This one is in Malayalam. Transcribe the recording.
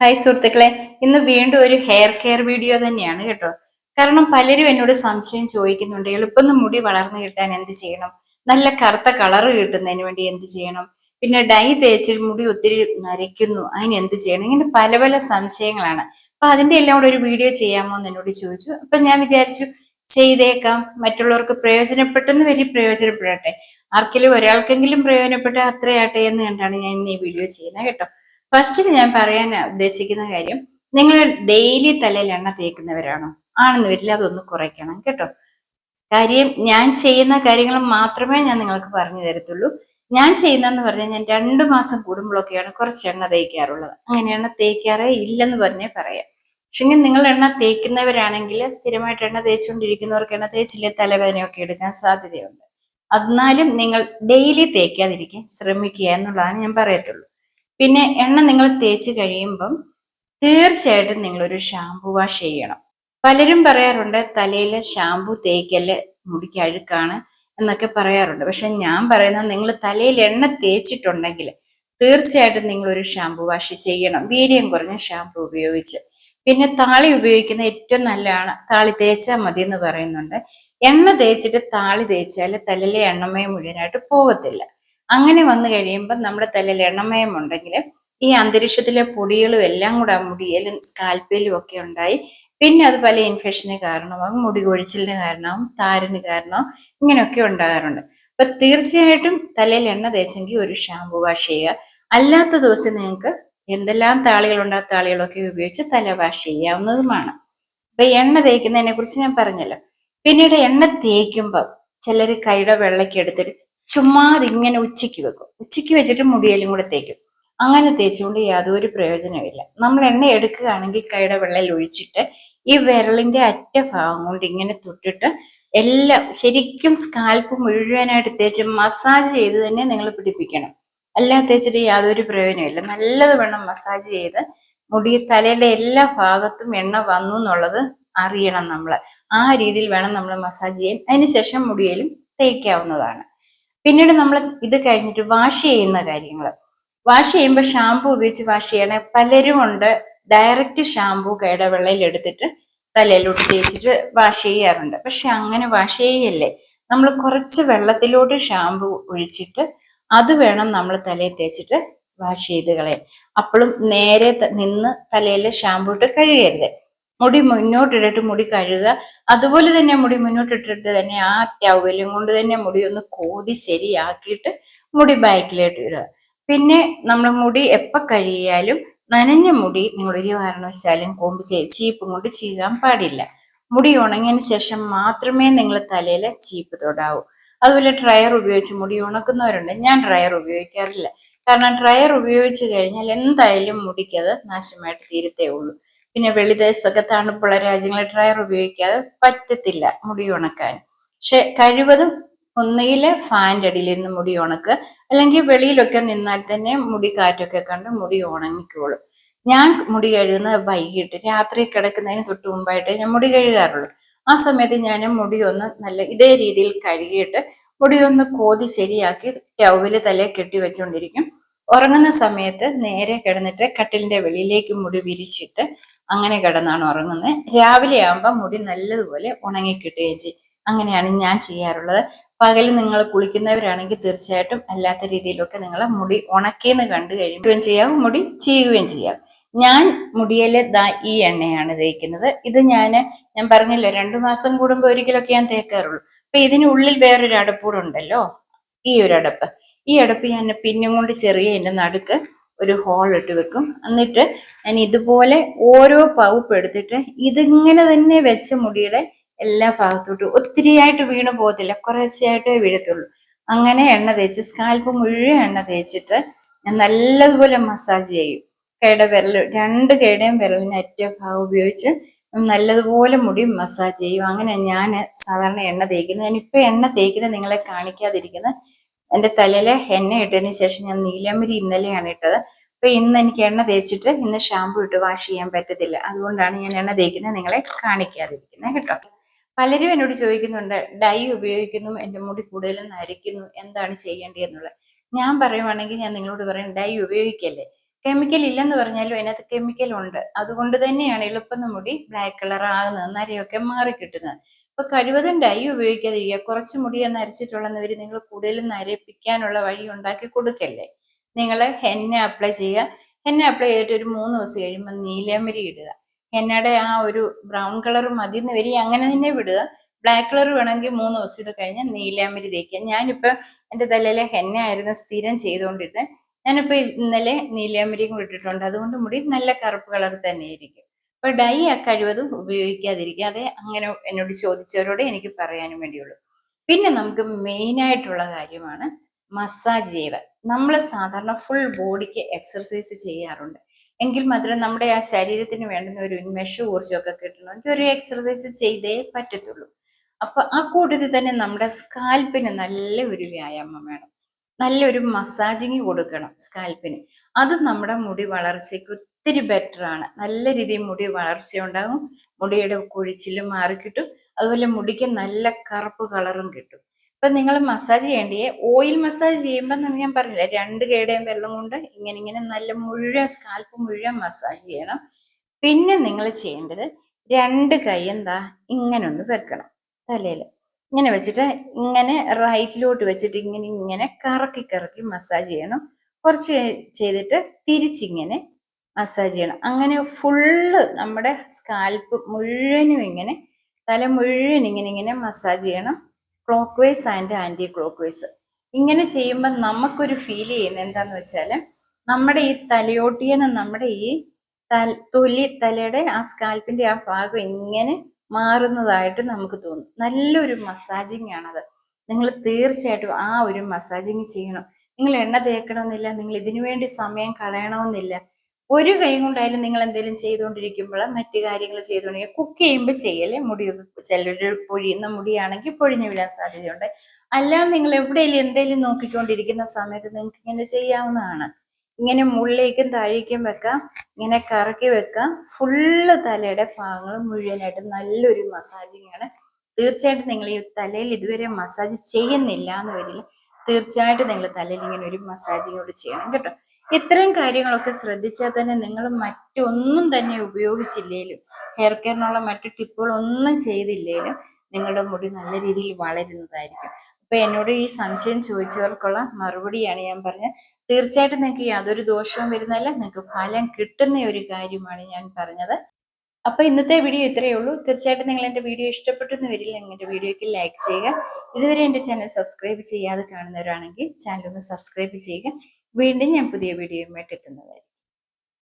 ഹായ് സുഹൃത്തുക്കളെ, ഇന്ന് വീണ്ടും ഒരു ഹെയർ കെയർ വീഡിയോ തന്നെയാണ് കേട്ടോ. കാരണം പലരും എന്നോട് സംശയം ചോദിക്കുന്നുണ്ട്, എളുപ്പം മുടി വളർന്നു കിട്ടാൻ എന്ത് ചെയ്യണം, നല്ല കറുത്ത കളറ് കിട്ടുന്നതിന് വേണ്ടി എന്ത് ചെയ്യണം, പിന്നെ ഡൈ തേച്ച് മുടി ഒത്തിരി നരയ്ക്കുന്നു അതിന് എന്ത് ചെയ്യണം, ഇങ്ങനെ പല പല സംശയങ്ങളാണ്. അപ്പൊ അതിന്റെ എല്ലാം കൂടെ ഒരു വീഡിയോ ചെയ്യാമോ എന്ന് എന്നോട് ചോദിച്ചു. അപ്പൊ ഞാൻ വിചാരിച്ചു ചെയ്തേക്കാം, മറ്റുള്ളവർക്ക് പ്രയോജനപ്പെട്ടെന്ന് വരി പ്രയോജനപ്പെടട്ടെ, ആർക്കെങ്കിലും ഒരാൾക്കെങ്കിലും പ്രയോജനപ്പെട്ട അത്രയാട്ടെ എന്ന് കണ്ടാണ് ഞാൻ ഇന്ന് ഈ വീഡിയോ ചെയ്യുന്നത് കേട്ടോ. ഫസ്റ്റിൽ ഞാൻ പറയാൻ ഉദ്ദേശിക്കുന്ന കാര്യം, നിങ്ങൾ ഡെയിലി തലയിൽ എണ്ണ തേക്കുന്നവരാണോ? ആണെന്ന് വരില്ല, അതൊന്ന് കുറയ്ക്കണം കേട്ടോ. കാര്യം ഞാൻ ചെയ്യുന്ന കാര്യങ്ങൾ മാത്രമേ ഞാൻ നിങ്ങൾക്ക് പറഞ്ഞു തരത്തുള്ളൂ. ഞാൻ ചെയ്യുന്നതെന്ന് പറഞ്ഞാൽ ഞാൻ 2 മാസം കൂടുമ്പോഴൊക്കെയാണ് കുറച്ച് എണ്ണ തേക്കാറുള്ളത്. അങ്ങനെ എണ്ണ തേക്കാറേ ഇല്ലെന്ന് പറഞ്ഞേ പറയാം. പക്ഷെങ്കിൽ നിങ്ങൾ എണ്ണ തേക്കുന്നവരാണെങ്കിൽ, സ്ഥിരമായിട്ട് എണ്ണ തേച്ചുകൊണ്ടിരിക്കുന്നവർക്ക് എണ്ണ തേച്ചില്ലേ തലവേദനയൊക്കെ എടുക്കാൻ സാധ്യതയുണ്ട്. എന്നാലും നിങ്ങൾ ഡെയിലി തേക്കാതിരിക്കാൻ ശ്രമിക്കുക എന്നുള്ളതാണ് ഞാൻ പറയത്തുള്ളൂ. പിന്നെ എണ്ണ നിങ്ങൾ തേച്ച് കഴിയുമ്പം തീർച്ചയായിട്ടും നിങ്ങളൊരു ഷാംപൂ വാഷ് ചെയ്യണം. പലരും പറയാറുണ്ട് തലയിൽ ഷാംപൂ തേക്കല് മുടിക്ക് അഴുക്കാണ് എന്നൊക്കെ പറയാറുണ്ട്. പക്ഷെ ഞാൻ പറയുന്നത്, നിങ്ങൾ തലയിൽ എണ്ണ തേച്ചിട്ടുണ്ടെങ്കിൽ തീർച്ചയായിട്ടും നിങ്ങൾ ഒരു ഷാംപൂ വാഷ് ചെയ്യണം, വീര്യം കുറഞ്ഞ ഷാംപൂ ഉപയോഗിച്ച്. പിന്നെ താളി ഉപയോഗിക്കുന്ന ഏറ്റവും നല്ലതാണ്, താളി തേച്ചാൽ മതി എന്ന് പറയുന്നുണ്ട്. എണ്ണ തേച്ചിട്ട് താളി തേച്ചാൽ തലയിലെ എണ്ണമയം മുഴുവനായിട്ട് പോകത്തില്ല. അങ്ങനെ വന്നു കഴിയുമ്പോൾ നമ്മുടെ തലയിൽ എണ്ണമയം ഉണ്ടെങ്കിൽ ഈ അന്തരീക്ഷത്തിലെ പൊടികളും എല്ലാം കൂടെ ആ മുടിയിലും സ്കാൽപ്പിലും ഒക്കെ ഉണ്ടായി പിന്നെ അത് പല ഇൻഫെക്ഷന് കാരണമാകും, മുടി കൊഴിച്ചിലിന് കാരണമാകും, താരന് കാരണമാകും, ഇങ്ങനെയൊക്കെ ഉണ്ടാകാറുണ്ട്. അപ്പൊ തീർച്ചയായിട്ടും തലയിൽ എണ്ണ തേച്ചെങ്കിൽ ഒരു ഷാമ്പു വാഷ് ചെയ്യുക. അല്ലാത്ത ദിവസം നിങ്ങൾക്ക് എന്തെല്ലാം താളികളുണ്ട് ആ താളികളൊക്കെ ഉപയോഗിച്ച് തല വാഷ് ചെയ്യാവുന്നതുമാണ്. അപ്പൊ എണ്ണ തേക്കുന്നതിനെ കുറിച്ച് ഞാൻ പറഞ്ഞല്ലോ. പിന്നീട് എണ്ണ തേക്കുമ്പോൾ ചിലർ കൈയുടെ വെള്ളയ്ക്ക് എടുത്തിട്ട് ചുമ്മാതെ ഇങ്ങനെ ഉച്ചയ്ക്ക് വെക്കും, ഉച്ചയ്ക്ക് വെച്ചിട്ട് മുടിയിലും കൂടെ തേക്കും. അങ്ങനെ തേച്ചുകൊണ്ട് യാതൊരു പ്രയോജനമില്ല. നമ്മൾ എണ്ണ എടുക്കുകയാണെങ്കിൽ കൈയുടെ വെള്ളയിൽ ഒഴിച്ചിട്ട് ഈ വിരലിന്റെ അറ്റ ഭാഗം കൊണ്ട് ഇങ്ങനെ തൊട്ടിട്ട് എല്ലാം ശരിക്കും സ്കാൽപ്പ് മുഴുവനായിട്ട് തേച്ച് മസാജ് ചെയ്ത് തന്നെ നിങ്ങൾ പിടിപ്പിക്കണം. അല്ലാതെ തേച്ചിട്ട് യാതൊരു പ്രയോജനമില്ല. നല്ലത് വേണം മസാജ് ചെയ്ത് മുടി തലയുടെ എല്ലാ ഭാഗത്തും എണ്ണ വന്നു എന്നുള്ളത് അറിയണം നമ്മൾ. ആ രീതിയിൽ വേണം നമ്മൾ മസാജ് ചെയ്യാൻ. അതിനുശേഷം മുടിയിലും തേക്കാവുന്നതാണ്. പിന്നീട് നമ്മൾ ഇത് കഴിഞ്ഞിട്ട് വാഷ് ചെയ്യുന്ന കാര്യങ്ങൾ, വാഷ് ചെയ്യുമ്പോൾ ഷാമ്പു ഉപയോഗിച്ച് വാഷ് ചെയ്യണേ. പലരും ഉണ്ട് ഡയറക്റ്റ് ഷാമ്പു കൈയുടെ വെള്ളയിൽ എടുത്തിട്ട് തലയിലോട്ട് തേച്ചിട്ട് വാഷ് ചെയ്യാറുണ്ട്. പക്ഷെ അങ്ങനെ വാഷ് ചെയ്യല്ലേ, നമ്മൾ കുറച്ച് വെള്ളത്തിലോട്ട് ഷാമ്പു ഒഴിച്ചിട്ട് അത് വേണം നമ്മൾ തലയിൽ തേച്ചിട്ട് വാഷ് ചെയ്ത് കളയാൻ. അപ്പോഴും നേരെ നിന്ന് തലയിൽ ഷാമ്പു ഇട്ട് കഴുകരുത്. മുടി മുന്നോട്ടിട്ടിട്ട് മുടി കഴുകുക. അതുപോലെ തന്നെ മുടി മുന്നോട്ടിട്ടിട്ട് തന്നെ ആ ടവലും കൊണ്ട് തന്നെ മുടി ഒന്ന് കോതി ശരിയാക്കിയിട്ട് മുടി ബാക്കിലോട്ട് ഇടുക. പിന്നെ നമ്മൾ മുടി എപ്പോൾ കഴുകിയാലും നനഞ്ഞ മുടി നിങ്ങൾ ഒരു കാരണവശാലും ചീപ്പും കൊണ്ട് ചീകാൻ പാടില്ല. മുടി ഉണങ്ങിയതിന് ശേഷം മാത്രമേ നിങ്ങൾ തലയിൽ ചീപ്പ് തൊടാവൂ. അതുപോലെ ഡ്രയർ ഉപയോഗിച്ച് മുടി ഉണക്കുന്നവരുണ്ട്. ഞാൻ ഡ്രയർ ഉപയോഗിക്കാറില്ല. കാരണം ഡ്രയർ ഉപയോഗിച്ച് കഴിഞ്ഞാൽ എന്തായാലും മുടിക്കത് നാശമായിട്ട് തീരത്തേ ഉള്ളൂ. പിന്നെ വെളിദേശത്തൊക്കെ തണുപ്പുള്ള രാജ്യങ്ങളിൽ ഡ്രയർ ഉപയോഗിക്കാതെ പറ്റത്തില്ല മുടി ഉണക്കാൻ. പക്ഷെ കഴിവതും ഒന്നുകിൽ ഫാൻ്റെ അടിയിലിരുന്ന് മുടി ഉണക്കുക, അല്ലെങ്കിൽ വെളിയിലൊക്കെ നിന്നാൽ തന്നെ മുടി കാറ്റൊക്കെ കണ്ട് മുടി ഉണങ്ങിക്കോളും. ഞാൻ മുടി കഴുകുന്നത് വൈകിട്ട് രാത്രി കിടക്കുന്നതിന് തൊട്ട് മുമ്പായിട്ട് ഞാൻ മുടി കഴുകാറുള്ളൂ. ആ സമയത്ത് ഞാൻ മുടി ഒന്ന് നല്ല ഇതേ രീതിയിൽ കഴുകിയിട്ട് മുടി ഒന്ന് കോതി ശരിയാക്കി ടവല് തലയെ കെട്ടി വെച്ചുകൊണ്ടിരിക്കും. ഉറങ്ങുന്ന സമയത്ത് നേരെ കിടന്നിട്ട് കട്ടിലിന്റെ വെളിയിലേക്ക് മുടി വിരിച്ചിട്ട് അങ്ങനെ കിടന്നാണ് ഉറങ്ങുന്നത്. രാവിലെ ആകുമ്പോൾ മുടി നല്ലതുപോലെ ഉണങ്ങിക്കിട്ടുകയും ചെയ്യും. അങ്ങനെയാണ് ഞാൻ ചെയ്യാറുള്ളത്. പകൽ നിങ്ങൾ കുളിക്കുന്നവരാണെങ്കിൽ തീർച്ചയായിട്ടും അല്ലാത്ത രീതിയിലൊക്കെ നിങ്ങൾ മുടി ഉണക്കിയെന്ന് കണ്ടു കഴിയുകയും ചെയ്യാം, മുടി ചെയ്യുകയും ചെയ്യാം. ഞാൻ മുടിയിൽ ഈ എണ്ണയാണ് തേക്കുന്നത്. ഇത് ഞാൻ പറഞ്ഞല്ലോ 2 മാസം കൂടുമ്പോൾ ഒരിക്കലൊക്കെ ഞാൻ തേക്കാറുള്ളൂ. അപ്പൊ ഇതിനുള്ളിൽ വേറൊരു അടപ്പൂടെ ഉണ്ടല്ലോ, ഈ ഒരു അടപ്പ്. ഈ അടപ്പ് ഞാൻ പിന്നും കൊണ്ട് ചെറിയ എൻ്റെ നടുക്ക് ഒരു ഹോൾ ഇട്ട് വെക്കും. എന്നിട്ട് ഞാൻ ഇതുപോലെ ഓരോ പൗപ്പ് എടുത്തിട്ട് ഇതിങ്ങനെ തന്നെ വെച്ച് മുടിയുടെ എല്ലാ ഭാഗത്തോട്ടും ഒത്തിരിയായിട്ട് വീണു പോകത്തില്ല, കുറച്ചായിട്ടേ വീഴത്തുള്ളൂ. അങ്ങനെ എണ്ണ തേച്ച് സ്കാൽപ്പ് മുഴുവൻ എണ്ണ തേച്ചിട്ട് ഞാൻ നല്ലതുപോലെ മസാജ് ചെയ്യും. കൈയുടെ വിരൽ, 2 കൈയുടെയും വിരലിന് അറ്റ ഭാഗം ഉപയോഗിച്ച് നല്ലതുപോലെ മുടി മസാജ് ചെയ്യും. അങ്ങനെ ഞാൻ സാധാരണ എണ്ണ തേക്കുന്നത്. ഞാനിപ്പോൾ എണ്ണ തേക്കുന്നത് നിങ്ങളെ കാണിക്കാതിരിക്കുന്നത്, എൻ്റെ തലയിൽ എണ്ണ ഇട്ടതിന് ശേഷം ഞാൻ നീലമരി ഇന്നലെയാണ് ഇട്ടത്. അപ്പൊ ഇന്ന് എനിക്ക് എണ്ണ തേച്ചിട്ട് ഇന്ന് ഷാമ്പു ഇട്ട് വാഷ് ചെയ്യാൻ പറ്റത്തില്ല. അതുകൊണ്ടാണ് ഞാൻ എണ്ണ തേക്കുന്നത് നിങ്ങളെ കാണിക്കാതിരിക്കുന്നത് കേട്ടോ. പലരും എന്നോട് ചോദിക്കുന്നുണ്ട്, ഡൈ ഉപയോഗിക്കുന്നു, എൻ്റെ മുടി കൂടുതലും നരയ്ക്കുന്നു, എന്താണ് ചെയ്യേണ്ടതെന്നുള്ളത്. ഞാൻ പറയുവാണെങ്കിൽ ഞാൻ നിങ്ങളോട് പറയും, ഡൈ ഉപയോഗിക്കല്ലേ. കെമിക്കൽ ഇല്ലെന്ന് പറഞ്ഞാലും അതിനകത്ത് കെമിക്കൽ ഉണ്ട്. അതുകൊണ്ട് തന്നെയാണ് എളുപ്പം മുടി ബ്ലാക്ക് കളർ ആകുന്നത്, നരയൊക്കെ മാറി കിട്ടുന്നത്. അപ്പൊ കഴിവതും ഡൈ ഉപയോഗിക്കാതിരിക്കുക. കുറച്ച് മുടി നരച്ചിട്ടുള്ളവര് നിങ്ങൾ കൂടുതലും നരപ്പിക്കാനുള്ള വഴി ഉണ്ടാക്കി കൊടുക്കല്ലേ. നിങ്ങൾ ഹെന്ന അപ്ലൈ ചെയ്യുക. ഹെന്ന അപ്ലൈ ചെയ്തിട്ട് ഒരു 3 ദിവസം കഴിയുമ്പോൾ നീലമരി ഇടുക. ഹെന്നയുടെ ആ ഒരു ബ്രൗൺ കളർ മതിന്ന് വരി അങ്ങനെ തന്നെ വിടുക. ബ്ലാക്ക് കളർ വേണമെങ്കിൽ 3 ദിവസം ഇട്ട് കഴിഞ്ഞാൽ നീലാമരി തേക്കുക. ഞാനിപ്പോ എൻ്റെ തലയിലെ ഹെന്ന ആയിരുന്നു സ്ഥിരം ചെയ്തുകൊണ്ടിട്ട്, ഞാനിപ്പോ ഇന്നലെ നീലാമരിയും കൂടി ഇട്ടിട്ടുണ്ട്. അതുകൊണ്ട് മുടി നല്ല കറുപ്പ് കളർ തന്നെയായിരിക്കും. അപ്പൊ ഡൈ കഴിവതും ഉപയോഗിക്കാതിരിക്കാതെ, അങ്ങനെ എന്നോട് ചോദിച്ചവരോട് എനിക്ക് പറയാനും വേണ്ടിയുള്ളൂ. പിന്നെ നമുക്ക് മെയിൻ ആയിട്ടുള്ള കാര്യമാണ് മസാജ് ചെയ്യുക. നമ്മൾ സാധാരണ ഫുൾ ബോഡിക്ക് എക്സർസൈസ് ചെയ്യാറുണ്ട്. എങ്കിൽ മാത്രമേ നമ്മുടെ ആ ശരീരത്തിന് വേണ്ടുന്ന ഒരു ഉന്മേഷവും ഊർജ്ജമൊക്കെ കിട്ടണമെങ്കിൽ ഒരു എക്സർസൈസ് ചെയ്തേ പറ്റത്തുള്ളൂ. അപ്പൊ ആ കൂട്ടത്തിൽ തന്നെ നമ്മുടെ സ്കാൽപ്പിന് നല്ല ഒരു വ്യായാമം വേണം. നല്ലൊരു മസാജിങ് കൊടുക്കണം സ്കാൽപ്പിന്. അത് നമ്മുടെ മുടി വളർച്ചയ്ക്ക് ഒത്തിരി ബെറ്റർ ആണ്. നല്ല രീതിയിൽ മുടി വളർച്ച ഉണ്ടാകും, മുടിയുടെ കൊഴിച്ചിലും മാറിക്കിട്ടും, അതുപോലെ മുടിക്ക് നല്ല കറുപ്പ് കളറും കിട്ടും. ഇപ്പൊ നിങ്ങൾ മസാജ് ചെയ്യേണ്ടിയേ ഓയിൽ മസാജ് ചെയ്യുമ്പോൾ ഞാൻ പറഞ്ഞില്ല, 2 കൈയുടെയും വെള്ളം കൊണ്ട് ഇങ്ങനെ ഇങ്ങനെ നല്ല മുഴുവൻ സ്കാൽപ്പ് മുഴുവൻ മസാജ് ചെയ്യണം. പിന്നെ നിങ്ങൾ ചെയ്യേണ്ടത് 2 കൈ എന്താ ഇങ്ങനെ ഒന്ന് വെക്കണം തലയിൽ. ഇങ്ങനെ വെച്ചിട്ട് ഇങ്ങനെ റൈറ്റിലോട്ട് വെച്ചിട്ട് ഇങ്ങനെ ഇങ്ങനെ കറക്കി കറക്കി മസാജ് ചെയ്യണം. കുറച്ച് ചെയ്തിട്ട് തിരിച്ചിങ്ങനെ മസാജ് ചെയ്യണം. അങ്ങനെ ഫുള്ള് നമ്മുടെ സ്കാൽപ്പ് മുഴുവനും ഇങ്ങനെ, തല മുഴുവൻ ഇങ്ങനെ ഇങ്ങനെ മസാജ് ചെയ്യണം. Clockwise and anti clockwise. ഇങ്ങനെ ചെയ്യുമ്പോൾ നമുക്കൊരു ഫീൽ ചെയ്യുന്നത് എന്താന്ന് വെച്ചാൽ, നമ്മുടെ ഈ തലയോട്ടിയെന്ന് നമ്മുടെ ഈ തലയുടെ ആ സ്കാൽപ്പിന്റെ ആ ഭാഗം ഇങ്ങനെ മാറുന്നതായിട്ട് നമുക്ക് തോന്നും. നല്ലൊരു മസാജിങ് ആണത്. നിങ്ങൾ തീർച്ചയായിട്ടും ആ ഒരു മസാജിങ് ചെയ്യണം. നിങ്ങൾ എണ്ണ തേക്കണമെന്നില്ല, നിങ്ങൾ ഇതിനു വേണ്ടി സമയം കളയണമെന്നില്ല. ഒരു കൈ കൊണ്ടായാലും നിങ്ങൾ എന്തെങ്കിലും ചെയ്തുകൊണ്ടിരിക്കുമ്പോൾ മറ്റു കാര്യങ്ങൾ ചെയ്തുകൊണ്ടിരിക്കുക. കുക്ക് ചെയ്യുമ്പോൾ ചെയ്യല്ലേ, മുടി ചിലർ പൊഴിയുന്ന മുടിയാണെങ്കിൽ പൊഴിഞ്ഞു വീഴാൻ സാധ്യതയുണ്ട്. അല്ലാതെ നിങ്ങൾ എവിടെയെങ്കിലും എന്തെങ്കിലും നോക്കിക്കൊണ്ടിരിക്കുന്ന സമയത്ത് നിങ്ങൾക്ക് ഇങ്ങനെ ചെയ്യാവുന്നതാണ്. ഇങ്ങനെ മുകളിലേക്കും താഴേക്കും വെക്കാം, ഇങ്ങനെ കറക്കി വെക്കാം. ഫുള്ള് തലയുടെ ഭാഗങ്ങൾ മുഴുവനായിട്ട് നല്ലൊരു മസാജിങ് ആണ്. തീർച്ചയായിട്ടും നിങ്ങൾ ഈ തലയിൽ ഇതുവരെ മസാജ് ചെയ്യുന്നില്ല എന്ന് വരില്ല, തീർച്ചയായിട്ടും നിങ്ങൾ തലയിൽ ഇങ്ങനെ ഒരു മസാജിങ് കൂടി ചെയ്യണം കേട്ടോ. ഇത്തരം കാര്യങ്ങളൊക്കെ ശ്രദ്ധിച്ചാൽ തന്നെ നിങ്ങൾ മറ്റൊന്നും തന്നെ ഉപയോഗിച്ചില്ലേലും, ഹെയർ കെയറിനുള്ള മറ്റു ടിപ്പുകളൊന്നും ചെയ്തില്ലേലും നിങ്ങളുടെ മുടി നല്ല രീതിയിൽ വളരുന്നതായിരിക്കും. അപ്പൊ എന്നോട് ഈ സംശയം ചോദിച്ചവർക്കുള്ള മറുപടിയാണ് ഞാൻ പറഞ്ഞത്. തീർച്ചയായിട്ടും നിങ്ങൾക്ക് യാതൊരു ദോഷവും വരുന്നതല്ല, നിങ്ങൾക്ക് ഫലം കിട്ടുന്ന ഒരു കാര്യമാണ് ഞാൻ പറഞ്ഞത്. അപ്പൊ ഇന്നത്തെ വീഡിയോ ഇത്രയേ ഉള്ളൂ. തീർച്ചയായിട്ടും നിങ്ങൾ എൻ്റെ വീഡിയോ ഇഷ്ടപ്പെട്ടെന്ന് വരില്ല, എൻ്റെ വീഡിയോയ്ക്ക് ലൈക്ക് ചെയ്യുക. ഇതുവരെ എൻ്റെ ചാനൽ സബ്സ്ക്രൈബ് ചെയ്യാതെ കാണുന്നവരാണെങ്കിൽ ചാനൽ ഒന്ന് സബ്സ്ക്രൈബ് ചെയ്യുക. വീണ്ടും ഞാൻ പുതിയ വീഡിയോയുമായിട്ട് എത്തുന്നതായിരിക്കും.